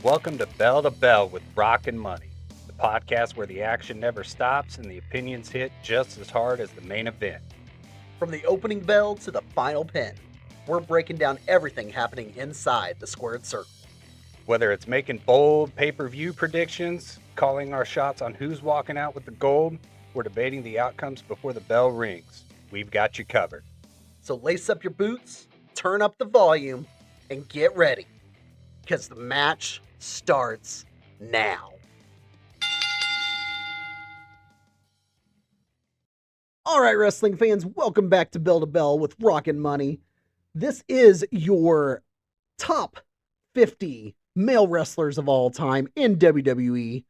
Welcome to Bell with Rock and Money, the podcast where the action never stops and the opinions hit just as hard as the main event. From the opening bell to the final pin, we're breaking down everything happening inside the squared circle. Whether it's making bold pay-per-view predictions, calling our shots on who's walking out with the gold, or debating the outcomes before the bell rings, we've got you covered. So lace up your boots, turn up the volume, and get ready, because the match starts now. All right, wrestling fans, welcome back to Bell to Bell with Rock and Money. This is your top 50 male wrestlers of all time in WWE,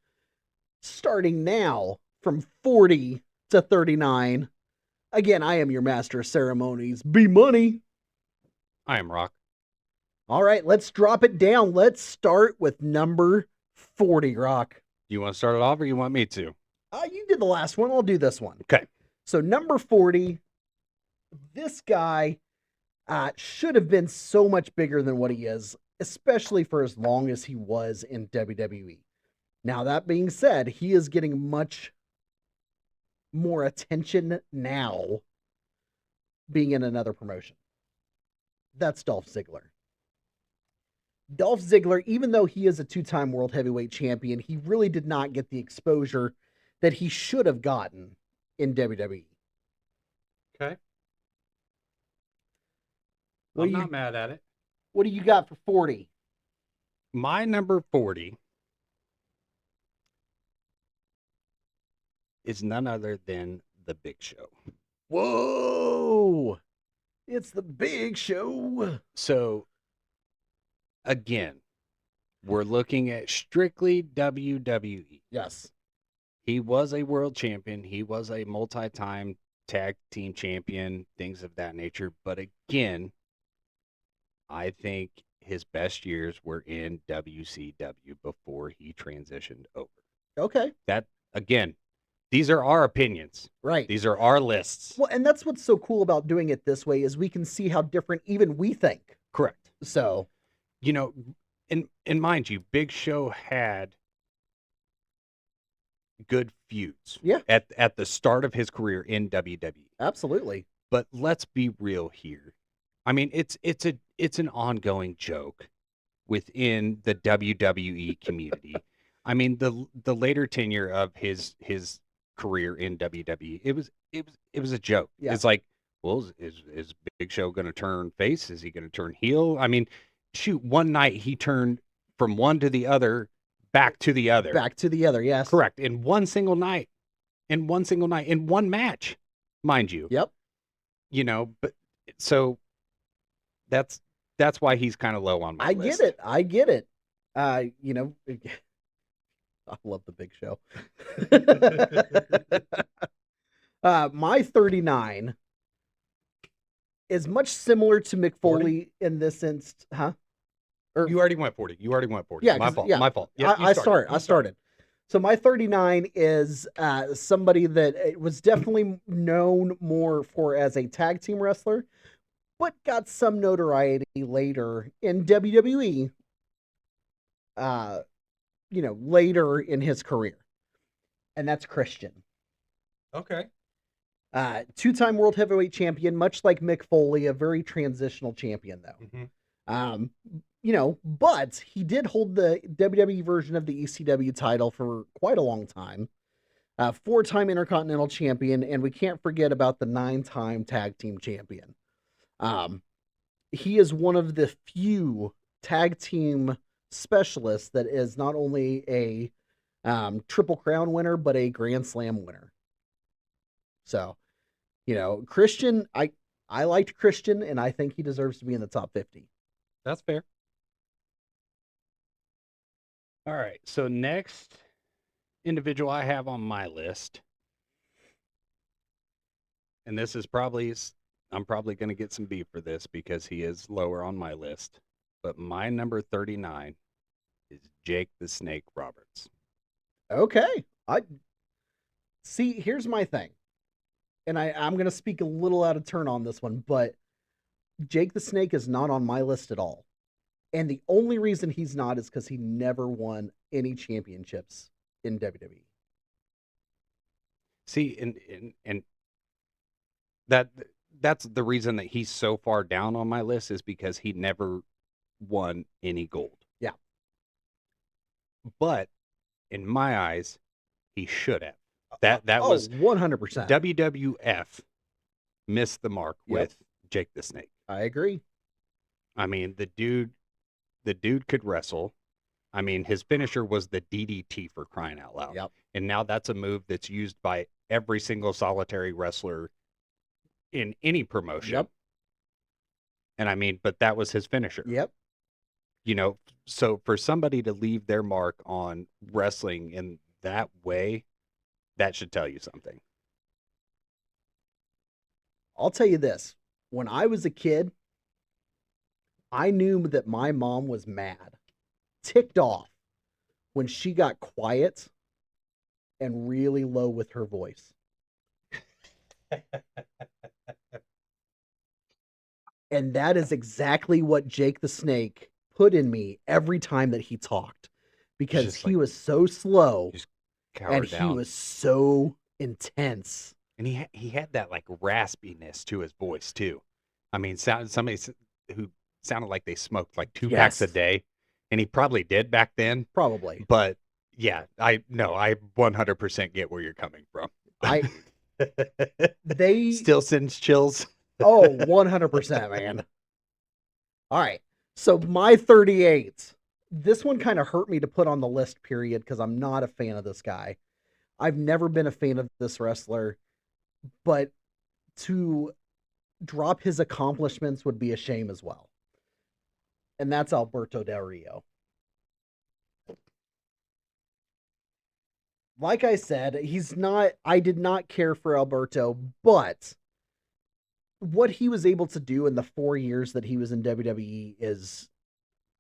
starting now from 40 to 39. Again, I am your master of ceremonies, B-Money. I am Rock. All right, let's drop it down. Let's start with number 40, Rock. You want to start it off or you want me to? You did the last one. I'll do this one. Okay. So number 40, this guy should have been so much bigger than what he is, especially for as long as he was in WWE. Now, that being said, he is getting much more attention now being in another promotion. That's Dolph Ziggler. Dolph Ziggler, even though he is a two-time World Heavyweight Champion, he really did not get the exposure that he should have gotten in WWE. Okay. I'm not mad at it. What do you got for 40? My number 40 is none other than The Big Show. Whoa! It's The Big Show. So, again, we're looking at strictly WWE. Yes. He was a world champion. He was a multi-time tag team champion, things of that nature. But again, I think his best years were in WCW before he transitioned over. Okay. That, again, these are our opinions. Right. These are our lists. Well, and that's what's so cool about doing it this way is we can see how different even we think. Correct. So, you know, and mind you, Big Show had good feuds. Yeah. At the start of his career in WWE. Absolutely. But let's be real here. I mean, it's an ongoing joke within the WWE community. I mean, the later tenure of his career in WWE, it was a joke. Yeah. It's like, well, is Big Show going to turn face? Is he going to turn heel? I mean, shoot, one night he turned from one to the other, back to the other. Back to the other, yes. Correct. In one single night. In one match, mind you. Yep. You know, but so that's why he's kind of low on my list. I get it. You know, I love The Big Show. My 39 is much similar to Mick Foley in this instance, huh? You already went 40. Yeah, my fault. yeah. My fault. Yeah, I started. So my 39 is somebody that was definitely known more for as a tag team wrestler, but got some notoriety later in WWE. You know, later in his career, and that's Christian. Okay. Two-time World Heavyweight Champion, much like Mick Foley, a very transitional champion though. Mm-hmm. You know, but he did hold the WWE version of the ECW title for quite a long time. Four-time Intercontinental Champion, and we can't forget about the 9-time Tag Team Champion. He is one of the few tag team specialists that is not only a Triple Crown winner, but a Grand Slam winner. So, you know, Christian, I liked Christian, and I think he deserves to be in the top 50. That's fair. All right. So next individual I have on my list, and this is I'm probably going to get some beef for this because he is lower on my list, but my number 39 is Jake the Snake Roberts. Okay. See, here's my thing. And I'm going to speak a little out of turn on this one, but Jake the Snake is not on my list at all. And the only reason he's not is because he never won any championships in WWE. See, and that that's the reason that he's so far down on my list is because he never won any gold. Yeah. But in my eyes, he should have. That was 100%. WWF missed the mark Yep. with Jake the Snake. I agree. I mean, the dude could wrestle. I mean, his finisher was the DDT, for crying out loud. Yep. And now that's a move that's used by every single solitary wrestler in any promotion. Yep. And I mean, but that was his finisher. Yep. You know, so for somebody to leave their mark on wrestling in that way, that should tell you something. I'll tell you this. When I was a kid, I knew that my mom was mad, ticked off when she got quiet and really low with her voice. And that is exactly what Jake the Snake put in me every time that he talked, because just he like- was so slow Just and cower he down. was so intense. And he had that like raspiness to his voice too. I mean, somebody who sounded like they smoked like 2 packs a Yes. day, and he probably did back then. Probably. But yeah, I 100% get where you're coming from. They Still sends chills. 100%, man. All right. So my 38. This one kind of hurt me to put on the list, period, because I'm not a fan of this guy. I've never been a fan of this wrestler, but to drop his accomplishments would be a shame as well. And that's Alberto Del Rio. Like I said, I did not care for Alberto, but what he was able to do in the 4 years that he was in WWE is,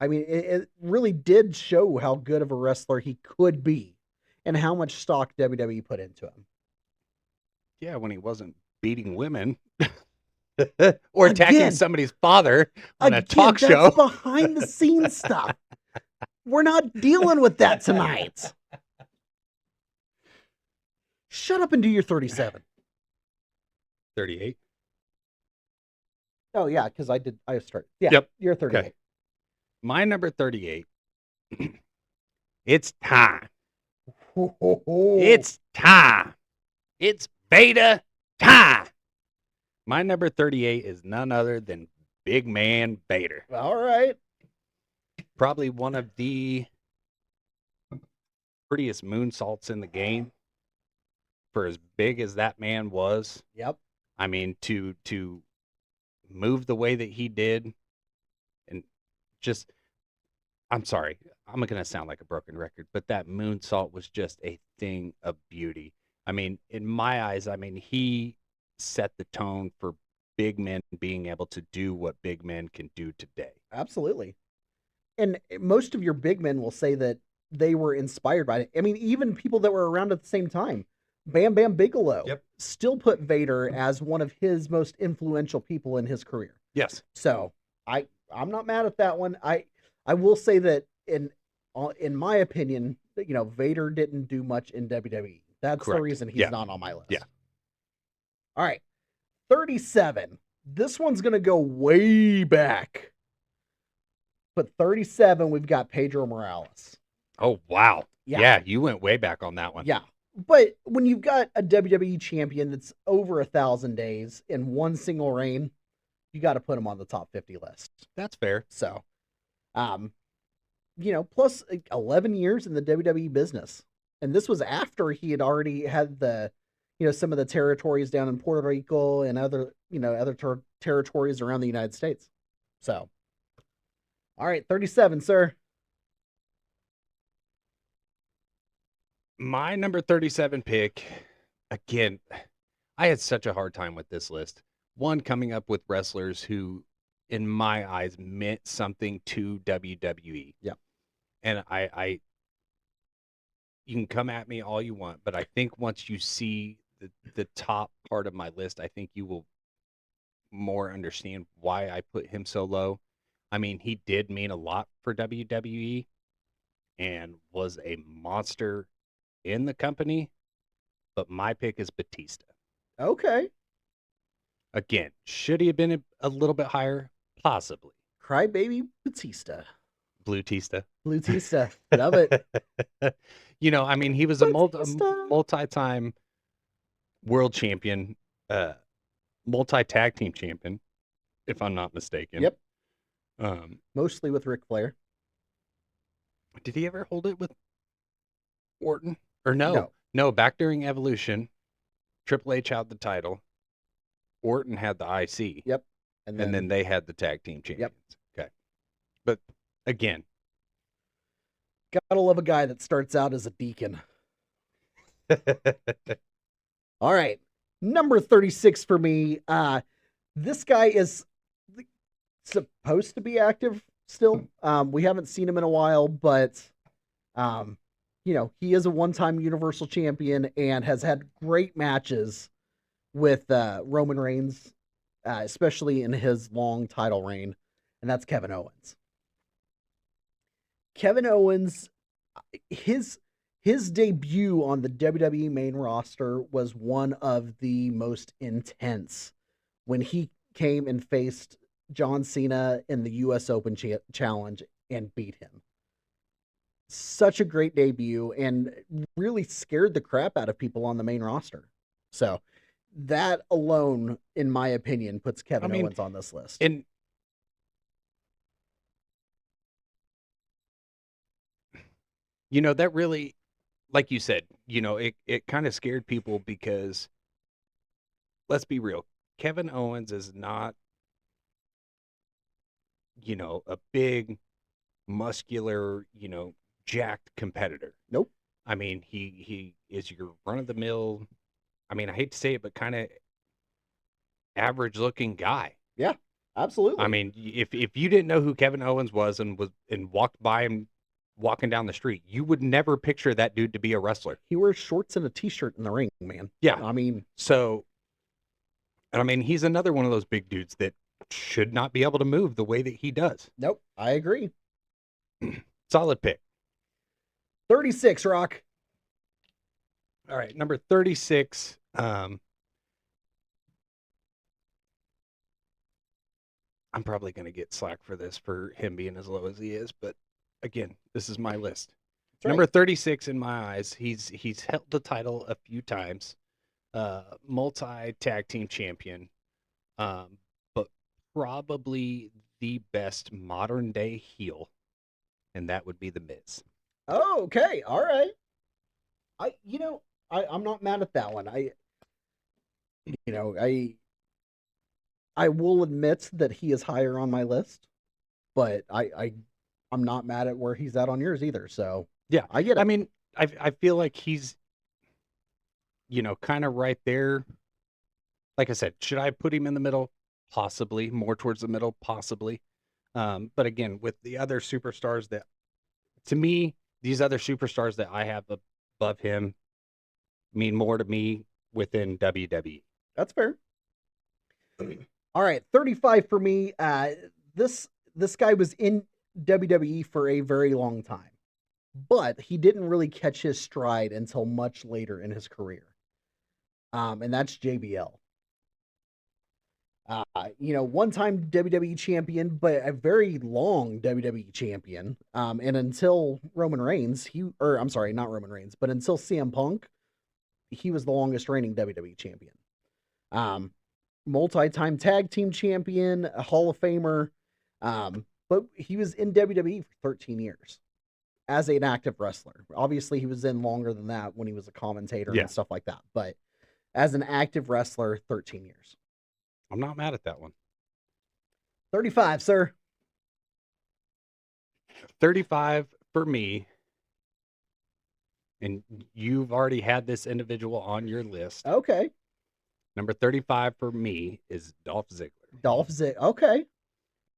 I mean, it really did show how good of a wrestler he could be and how much stock WWE put into him. Yeah, when he wasn't beating women or attacking Again, somebody's father on a talk that's show. behind the scenes stuff. We're not dealing with that tonight. Shut up and do your 37. 38. Oh yeah, because I started. Yeah, Yep. you're 38. Okay. My number 38. It's time. It's time. It's beta time. My number 38 is none other than Big Man Bader. All right. Probably one of the prettiest moonsaults in the game. For as big as that man was, Yep. I mean, to move the way that he did, and just, I'm sorry, I'm going to sound like a broken record, but that moonsault was just a thing of beauty. I mean, in my eyes, I mean, he set the tone for big men being able to do what big men can do today. Absolutely. And most of your big men will say that they were inspired by it. I mean, even people that were around at the same time. Bam Bam Bigelow still put Vader as one of his most influential people in his career. Yes. So I'm not mad at that one. I will say that in my opinion, Vader didn't do much in WWE. That's Correct. the reason he's not on my list. Yeah. All right. 37. This one's going to go way back. But 37, we've got Pedro Morales. Oh, wow. Yeah. Yeah, you went way back on that one. Yeah. But when you've got a WWE champion that's over 1,000 days in one single reign, you got to put him on the top 50 list. That's fair. So, plus 11 years in the WWE business. And this was after he had already had some of the territories down in Puerto Rico and other territories around the United States. So, all right, 37, sir. My number 37 pick, again, I had such a hard time with this list. One, coming up with wrestlers who, in my eyes, meant something to WWE. Yeah. And I you can come at me all you want, but I think once you see the top part of my list, I think you will more understand why I put him so low. I mean, he did mean a lot for WWE and was a monster in the company, but my pick is Batista. Okay. Again, should he have been a little bit higher? Possibly. Crybaby Batista. Blue Tista. Blue Tista. Love it. I mean, he was a Batista. multi-time world champion, uh, multi-tag team champion, if I'm not mistaken. Yep. Um, Mostly with Ric Flair. did he ever hold it with Orton? Or no? No. No, back during Evolution, Triple H had the title. Orton had the IC. Yep. And And then, then they had the tag team yep. champions. Okay. But again, Gotta love a guy that starts out as a deacon. All right. Number 36 for me. This guy is supposed to be active still. We haven't seen him in a while, but he is a one-time Universal Champion and has had great matches with Roman Reigns, especially in his long title reign, and that's Kevin Owens. Kevin Owens, his debut on the WWE main roster was one of the most intense when he came and faced John Cena in the US Open Challenge and beat him. Such a great debut and really scared the crap out of people on the main roster. So that alone, in my opinion, puts I Kevin mean, Owens on this list. and that really, like you said, it kind of scared people because let's be real, Kevin Owens is not, a big, muscular, jacked competitor. Nope. I mean, he is your run of the mill. I mean, I hate to say it, but kind of average looking guy. Yeah, absolutely. I mean, if you didn't know who Kevin Owens was and walked by him walking down the street, you would never picture that dude to be a wrestler. He wears shorts and a t-shirt in the ring, man. Yeah. I mean, So, and I mean, he's another one of those big dudes that should not be able to move the way that he does. nope, I agree. Solid pick. 36, Rock. All right, number 36. I'm probably going to get slack for this for him being as low as he is, but again, this is my list. That's Number right. 36 in my eyes. He's held the title a few times. Multi tag team champion. But probably the best modern day heel, and that would be the Miz. Oh, okay. All right. I'm not mad at that one. You know, I will admit that he is higher on my list, but I'm not mad at where he's at on yours either. So Yeah, I get it. I mean, I feel like he's, kind of right there. Like I said, should I put him in the middle? Possibly more towards the middle, possibly. But again, with the other superstars that, to me, these other superstars that I have above him mean more to me within WWE. That's fair. All right, 35 for me. This guy was in WWE for a very long time, but he didn't really catch his stride until much later in his career. And that's JBL. One-time WWE champion, but a very long WWE champion. And until Roman Reigns, I'm sorry, not Roman Reigns, but until CM Punk, he was the longest reigning WWE champion. Multi-time tag team champion, a Hall of Famer. But he was in WWE for 13 years as an active wrestler. Obviously, he was in longer than that when he was a commentator Yeah. and stuff like that. But as an active wrestler, 13 years. I'm not mad at that one. 35, sir. 35 for me. And you've already had this individual on your list. Okay. Number 35 for me is Dolph Ziggler. Dolph Ziggler. Okay.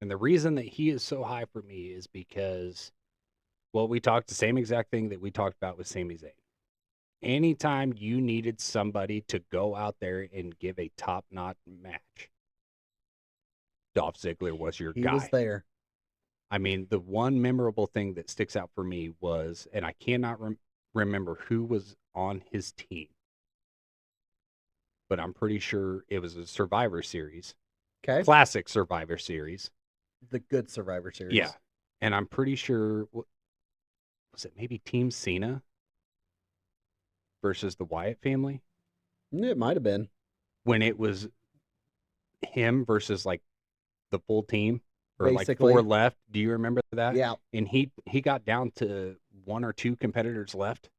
And the reason that he is so high for me is because, well, we talked the same exact thing that we talked about with Sami Zayn. Anytime you needed somebody to go out there and give a top-notch match, Dolph Ziggler was your He guy. was there. I mean, the one memorable thing that sticks out for me was, and I cannot remember who was on his team, but I'm pretty sure it was a Survivor Series, Okay. classic Survivor Series. The good Survivor Series. Yeah. And I'm pretty sure, was it maybe Team Cena versus the Wyatt family? It might have been. When it was him versus like the full team or like Basically. 4 left. Do you remember that? Yeah. And he got down to 1 or 2 competitors left,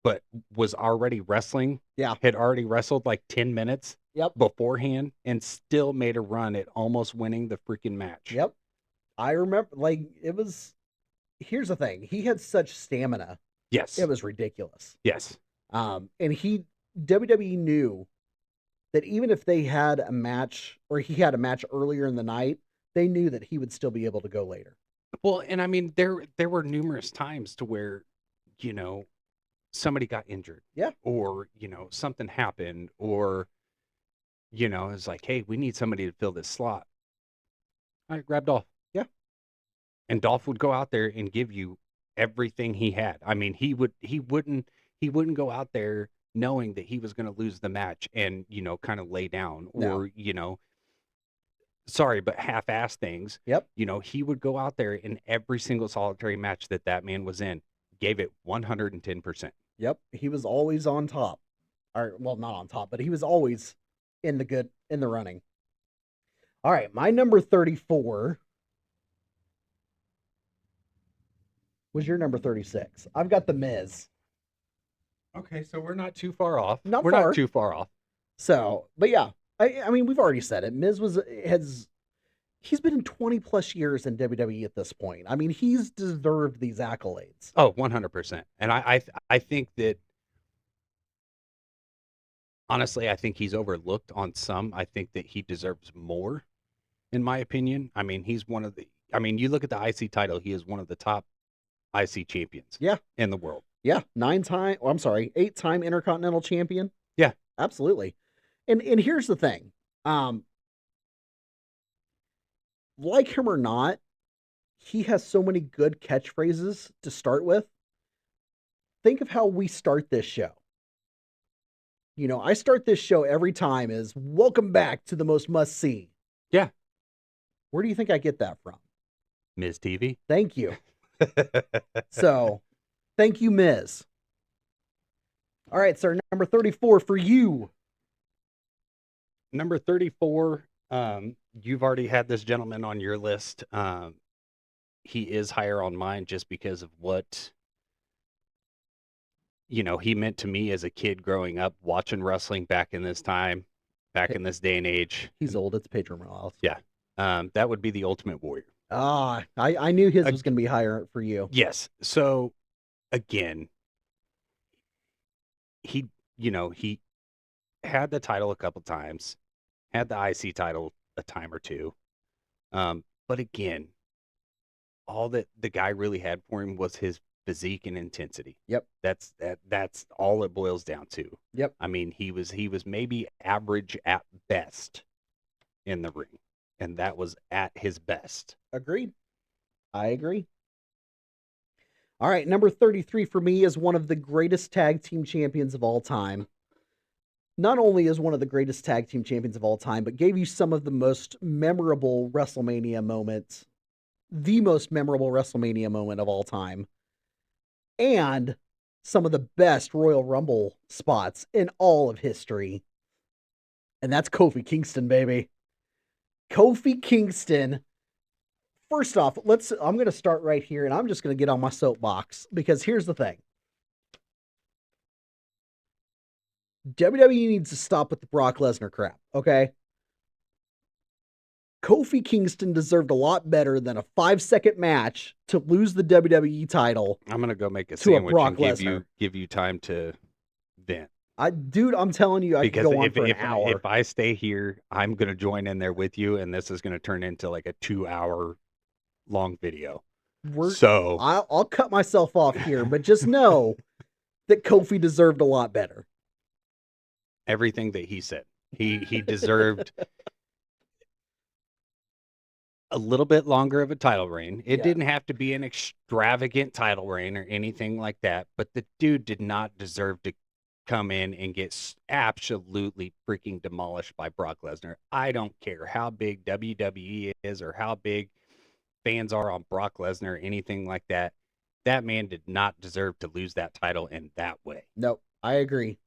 but was already wrestling. Yeah. Had already wrestled like 10 minutes Yep. beforehand and still made a run at almost winning the freaking match. Yep. I remember, like, it was, here's the thing. He had such stamina. Yes. It was ridiculous. Yes. And WWE knew that even if they had a match, or he had a match earlier in the night, they knew that he would still be able to go later. Well, and I mean, there were numerous times to where, you know, somebody got injured. Yeah. Or, you know, something happened, or, you know, it's like, hey, we need somebody to fill this slot. All right, grab Dolph. Yeah. And Dolph would go out there and give you everything he had. I mean, he wouldn't go out there knowing that he was going to lose the match and, you know, kind of lay down or, No. you know, sorry, but half-ass things. Yep. You know, he would go out there in every single solitary match that man was in, gave it 110%. Yep. He was always on top. Or, well, not on top, but he was always in the running. All right, my number 34 was your number 36. I've got The Miz. Okay, so we're not too far off. Not We're far. not too far off. So, but yeah, I mean, we've already said it. Miz he's been in 20 plus years in WWE at this point. I mean, he's deserved these accolades. Oh, 100%. And I think that, honestly, I think he's overlooked on some. I think that he deserves more, in my opinion. I mean, you look at the IC title, he is one of the top IC champions. Yeah. In the world. Yeah, 8-time Intercontinental Champion. Yeah. Absolutely. And here's the thing. Like him or not, he has so many good catchphrases to start with. Think of how we start this show. You know, I start this show every time as welcome back to the most must see. Yeah. Where do you think I get that from? Miz TV. Thank you. So, thank you, Miz. All right, sir. Number 34 for you. Number 34, you've already had this gentleman on your list. He is higher on mine just because of what, you know, he meant to me as a kid growing up, watching wrestling back in this time, back in this day and age. He's old. It's Pedro Morales. Yeah. That would be the Ultimate Warrior. I knew his was going to be higher for you. Yes. So, again, he had the title a couple times, had the IC title a time or two. But again, all that the guy really had for him was his physique and intensity. Yep. That's all it boils down to. Yep. I mean, he was maybe average at best in the ring, and that was at his best. Agreed. I agree. All right, number 33 for me is one of the greatest tag team champions of all time. Not only is one of the greatest tag team champions of all time, but gave you some of the most memorable WrestleMania moments, the most memorable WrestleMania moment of all time, and some of the best Royal Rumble spots in all of history. And that's Kofi Kingston, baby. Kofi Kingston. First off, I'm going to start right here, and I'm just going to get on my soapbox, because here's the thing. WWE needs to stop with the Brock Lesnar crap, okay? Kofi Kingston deserved a lot better than a 5-second match to lose the WWE title. I'm going to go make a to sandwich Brock and Lesnar. give you time to vent. Dude, I'm telling you, I could go on for an hour. If I stay here, I'm going to join in there with you, and this is going to turn into like a 2-hour long video. I'll cut myself off here, but just know that Kofi deserved a lot better. Everything that he said, he deserved. a little bit longer of a title reign. It Yeah. didn't have to be an extravagant title reign or anything like that, but the dude did not deserve to come in and get absolutely freaking demolished by Brock Lesnar. I don't care how big WWE is or how big fans are on Brock Lesnar or anything like that. That man did not deserve to lose that title in that way. Nope, I agree.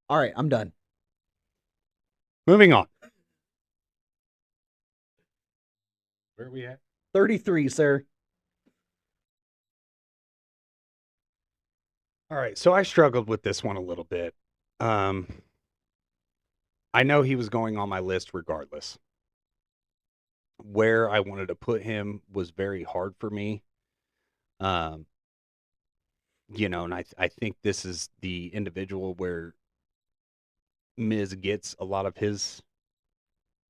All right, I'm done. Moving on. Where are we at? 33, sir. All right, so I struggled with this one a little bit. Um, I know he was going on my list regardless. Where I wanted to put him was very hard for me. Um, and I think this is the individual where Miz gets a lot of his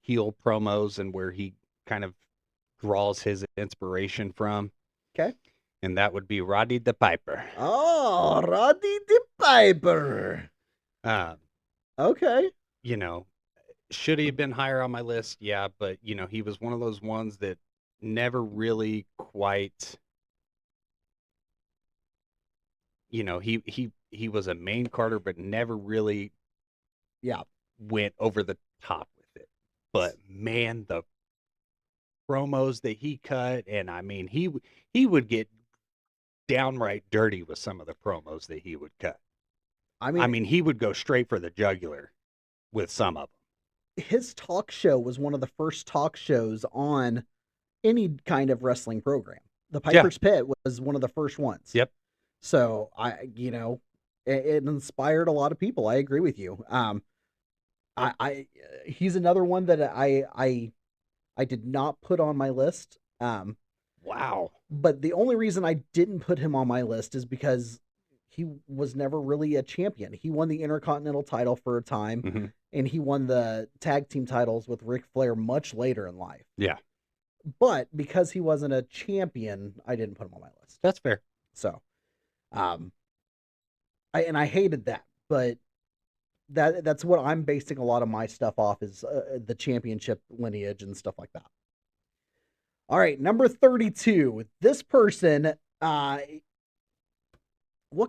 heel promos and where he kind of draws his inspiration from. Okay. And that would be Roddy the Piper. Oh, Roddy the Piper. Okay. Should he have been higher on my list? Yeah, but he was one of those ones that never really quite. He was a main Carter, but never really went over the top with it. But man, the promos that he cut, and I mean, he would get downright dirty with some of the promos that he would cut. I mean, he would go straight for the jugular with some of them. His talk show was one of the first talk shows on any kind of wrestling program. The Piper's Pit was one of the first ones. Yep. So it inspired a lot of people. I agree with you. He's another one that I did not put on my list. Wow. But the only reason I didn't put him on my list is because he was never really a champion. He won the Intercontinental title for a time, and he won the tag team titles with Ric Flair much later in life. Yeah. But because he wasn't a champion, I didn't put him on my list. That's fair. So, I hated that, but that's what I'm basing a lot of my stuff off is the championship lineage and stuff like that. All right, number 32. This person, what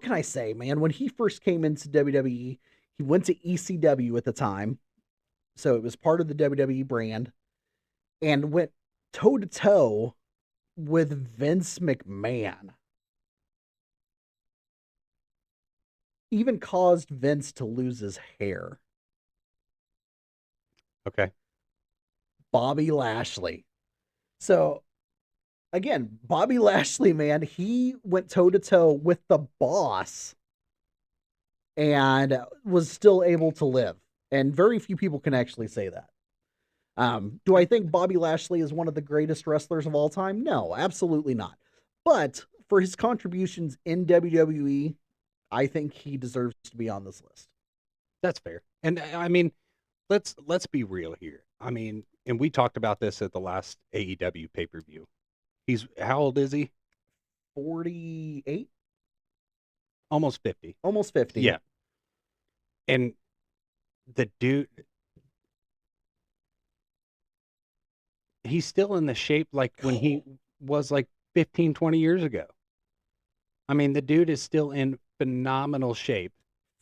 can I say, man? When he first came into WWE, he went to ECW at the time, so it was part of the WWE brand, and went toe to toe with Vince McMahon. Even caused Vince to lose his hair. Okay. Bobby Lashley. So, again, Bobby Lashley, man, he went toe to toe with the boss and was still able to live. And very few people can actually say that. Do I think Bobby Lashley is one of the greatest wrestlers of all time? No, absolutely not. But for his contributions in WWE, I think he deserves to be on this list. That's fair. And I mean, let's be real here. I mean, and we talked about this at the last AEW pay-per-view. How old is he? 48? Almost 50. Almost 50. Yeah. And the dude, he's still in the shape like when he was like 15, 20 years ago. I mean, the dude is still in phenomenal shape.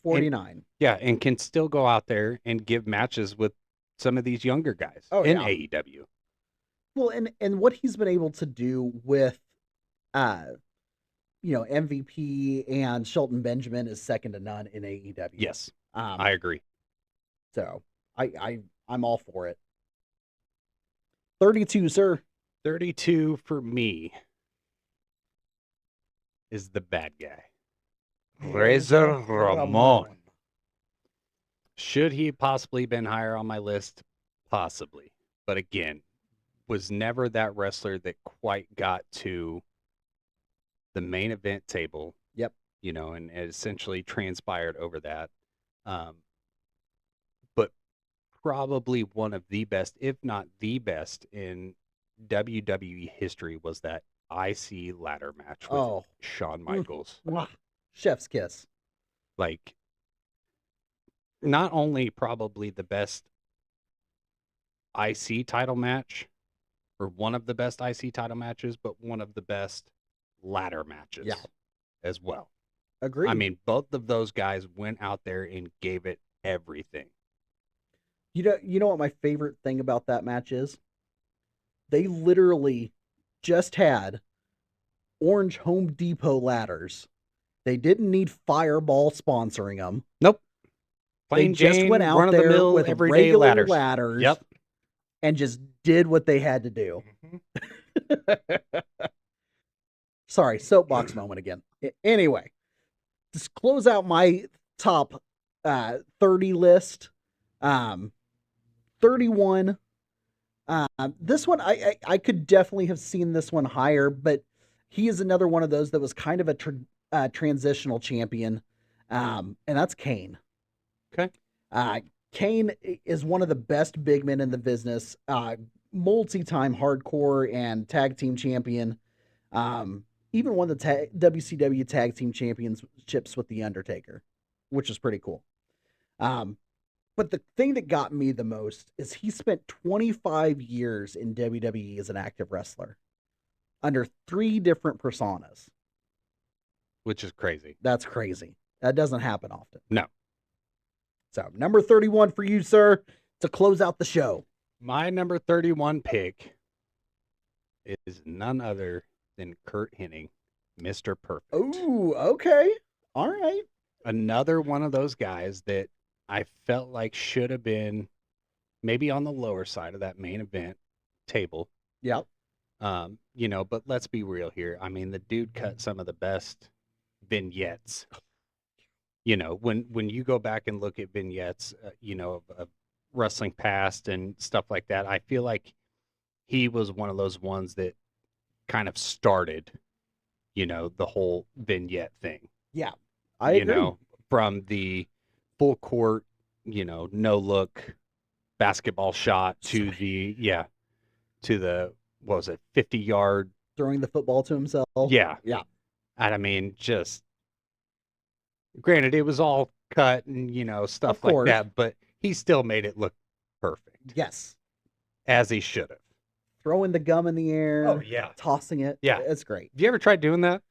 49. And can still go out there and give matches with some of these younger guys in AEW. Well, and what he's been able to do with MVP and Shelton Benjamin is second to none in AEW. Yes. I agree. So I'm all for it. 32, sir. 32 for me is the bad guy. Razor Ramon. Should he possibly been higher on my list? Possibly. But again, was never that wrestler that quite got to the main event table. Yep. And it essentially transpired over that. But probably one of the best, if not the best, in WWE history was that IC ladder match with Shawn Michaels. Chef's kiss. Like, not only probably the best IC title match, or one of the best IC title matches, but one of the best ladder matches as well. Agreed. I mean, both of those guys went out there and gave it everything. You know what my favorite thing about that match is? They literally just had orange Home Depot ladders. They didn't need Fireball sponsoring them. Nope. They just went out there with everyday regular ladders. Yep. And just did what they had to do. Mm-hmm. Sorry, soapbox moment again. Anyway, just close out my top 30 list. 31. This one, I could definitely have seen this one higher, but he is another one of those that was kind of a transitional champion, and that's Kane. Okay. Kane is one of the best big men in the business, multi-time hardcore and tag team champion, even won the WCW tag team championships with The Undertaker, which is pretty cool. But the thing that got me the most is he spent 25 years in WWE as an active wrestler under 3 different personas. Which is crazy. That's crazy. That doesn't happen often. No. So, number 31 for you, sir, to close out the show. My number 31 pick is none other than Kurt Hennig, Mr. Perfect. Ooh, okay. All right. Another one of those guys that I felt like should have been maybe on the lower side of that main event table. Yep. But let's be real here. I mean, the dude cut some of the best vignettes. When you go back and look at vignettes, of wrestling past and stuff like that, I feel like he was one of those ones that kind of started, the whole vignette thing. Yeah, I agree. From the full court, no look basketball shot to the 50-yard throwing the football to himself. Yeah. Yeah. And I mean, just granted, it was all cut and, stuff like that, but he still made it look perfect. Yes. As he should have. Throwing the gum in the air. Oh, yeah. Tossing it. Yeah. It's great. Have you ever tried doing that?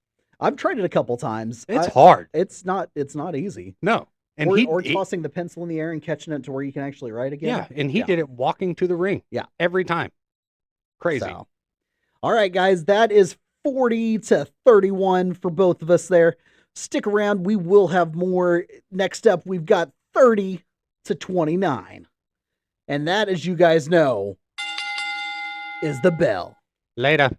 I've tried it a couple times. It's hard. It's not easy. No. And or tossing the pencil in the air and catching it to where you can actually write again. Yeah, and he did it walking to the ring. Yeah. Every time. Crazy. So, all right, guys, that is 40 to 31 for both of us there. Stick around. We will have more. Next up, we've got 30 to 29. And that, as you guys know, is the bell. Later.